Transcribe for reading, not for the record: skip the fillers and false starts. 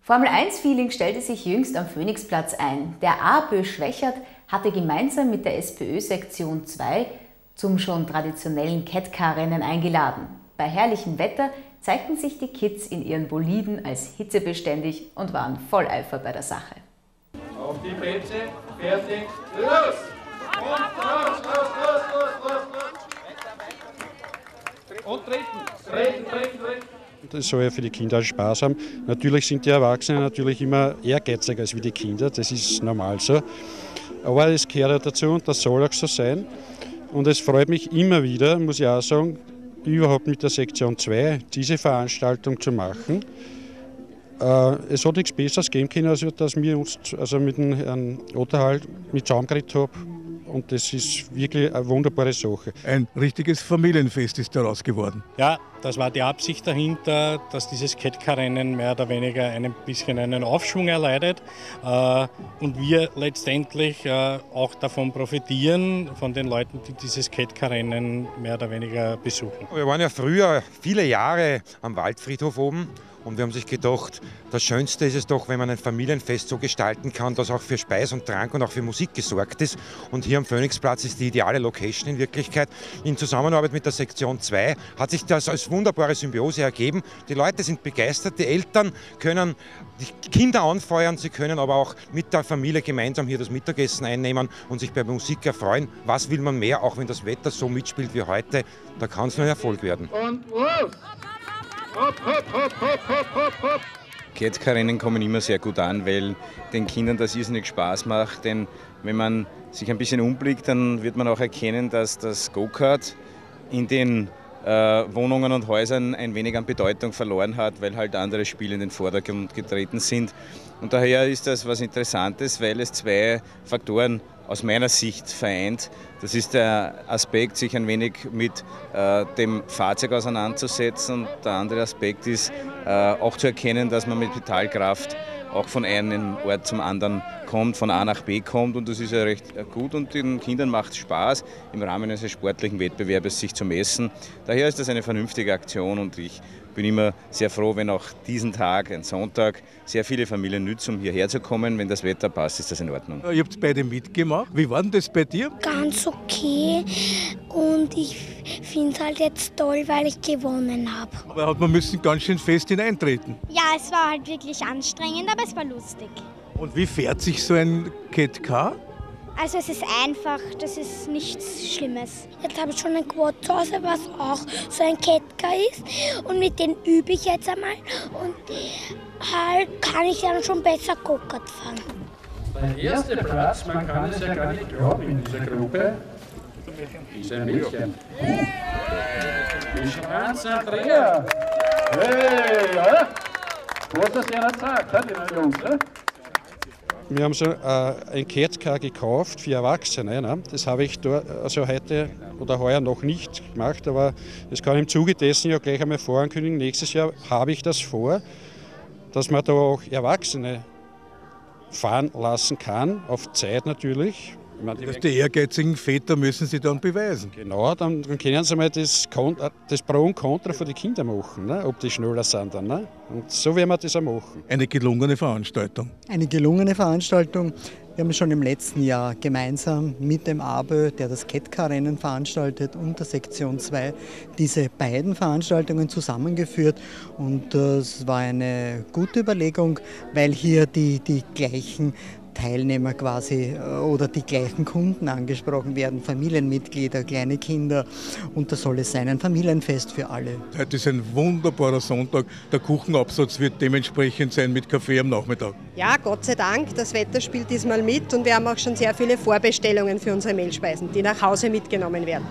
Formel-1-Feeling stellte sich jüngst am Phoenixplatz ein. Der APÖ Schwächert hatte gemeinsam mit der SPÖ-Sektion 2 zum schon traditionellen Catcar-Rennen eingeladen. Bei herrlichem Wetter zeigten sich die Kids in ihren Boliden als hitzebeständig und waren voll Eifer bei der Sache. Auf die Plätze, fertig, los! Und los, los, los, los, los, los! Und treten! Das soll ja für die Kinder Spaß haben. Natürlich sind die Erwachsenen natürlich immer ehrgeiziger als wie die Kinder, das ist normal so. Aber es gehört ja dazu und das soll auch so sein. Und es freut mich immer wieder, muss ich auch sagen, überhaupt mit der Sektion 2 diese Veranstaltung zu machen. Es hat nichts Besseres geben können, als dass wir uns mit dem Herrn Otterhall mit zusammengeredet haben. Und das ist wirklich eine wunderbare Sache. Ein richtiges Familienfest ist daraus geworden. Ja, das war die Absicht dahinter, dass dieses Catcar-Rennen mehr oder weniger ein bisschen einen Aufschwung erleidet und wir letztendlich auch davon profitieren, von den Leuten, die dieses Catcar-Rennen mehr oder weniger besuchen. Wir waren ja früher viele Jahre am Waldfriedhof oben. Und wir haben sich gedacht, das Schönste ist es doch, wenn man ein Familienfest so gestalten kann, dass auch für Speis und Trank und auch für Musik gesorgt ist. Und hier am Phoenixplatz ist die ideale Location in Wirklichkeit. In Zusammenarbeit mit der Sektion 2 hat sich das als wunderbare Symbiose ergeben. Die Leute sind begeistert, die Eltern können die Kinder anfeuern, sie können aber auch mit der Familie gemeinsam hier das Mittagessen einnehmen und sich bei Musik erfreuen. Was will man mehr, auch wenn das Wetter so mitspielt wie heute, da kann es nur ein Erfolg werden. Und los! Hopp, hopp, hopp, hopp, hopp, hopp, hopp. Catcar-Rennen kommen immer sehr gut an, weil den Kindern das irrsinnig Spaß macht. Denn wenn man sich ein bisschen umblickt, dann wird man auch erkennen, dass das Go-Kart in den Wohnungen und Häusern ein wenig an Bedeutung verloren hat, weil halt andere Spiele in den Vordergrund getreten sind. Und daher ist das was Interessantes, weil es zwei Faktoren aus meiner Sicht vereint. Das ist der Aspekt, sich ein wenig mit dem Fahrzeug auseinanderzusetzen. Und der andere Aspekt ist auch zu erkennen, dass man mit Pedalkraft auch von einem Ort zum anderen kommt, von A nach B kommt. Und das ist ja recht gut und den Kindern macht es Spaß, im Rahmen eines sportlichen Wettbewerbs sich zu messen. Daher ist das eine vernünftige Aktion und ich bin immer sehr froh, wenn auch diesen Tag, ein Sonntag, sehr viele Familien nützen, um hierher zu kommen. Wenn das Wetter passt, ist das in Ordnung. Ihr habt beide mitgemacht. Wie war denn das bei dir? Ganz okay und ich finde es halt jetzt toll, weil ich gewonnen habe. Aber man müssen ganz schön fest hineintreten. Ja, es war halt wirklich anstrengend, aber es war lustig. Und wie fährt sich so ein Catcar? Also es ist einfach, das ist nichts Schlimmes. Jetzt habe ich schon ein Quad zu Hause, was auch so ein Catcar ist. Und mit dem übe ich jetzt einmal. Und halt kann ich dann schon besser Go-Kart fahren. Der erste Platz, man kann es ja gar nicht glauben in dieser Gruppe, ist ein Mädchen. Die Schranz Andrea. Hey, ja? Du hast das ja nicht gesagt, die Jungs, ne? Wir haben so ein Catcar gekauft für Erwachsene. Ne? Das habe ich heute oder heuer noch nicht gemacht, aber das kann im Zuge dessen ja gleich einmal vorankündigen. Nächstes Jahr habe ich das vor, dass man da auch Erwachsene fahren lassen kann, auf Zeit natürlich. Die ehrgeizigen Väter müssen sie dann beweisen. Genau, dann können sie mal das Pro und Contra für die Kinder machen, ne? Ob die schneller sind dann. Ne? Und so werden wir das auch machen. Eine gelungene Veranstaltung. Eine gelungene Veranstaltung. Wir haben schon im letzten Jahr gemeinsam mit dem APÖ, der das Catcar-Rennen veranstaltet, und der Sektion 2 diese beiden Veranstaltungen zusammengeführt. Und das war eine gute Überlegung, weil hier die gleichen Teilnehmer quasi oder die gleichen Kunden angesprochen werden, Familienmitglieder, kleine Kinder, und das soll es sein, ein Familienfest für alle. Heute ist ein wunderbarer Sonntag, der Kuchenabsatz wird dementsprechend sein mit Kaffee am Nachmittag. Ja, Gott sei Dank, das Wetter spielt diesmal mit und wir haben auch schon sehr viele Vorbestellungen für unsere Mehlspeisen, die nach Hause mitgenommen werden.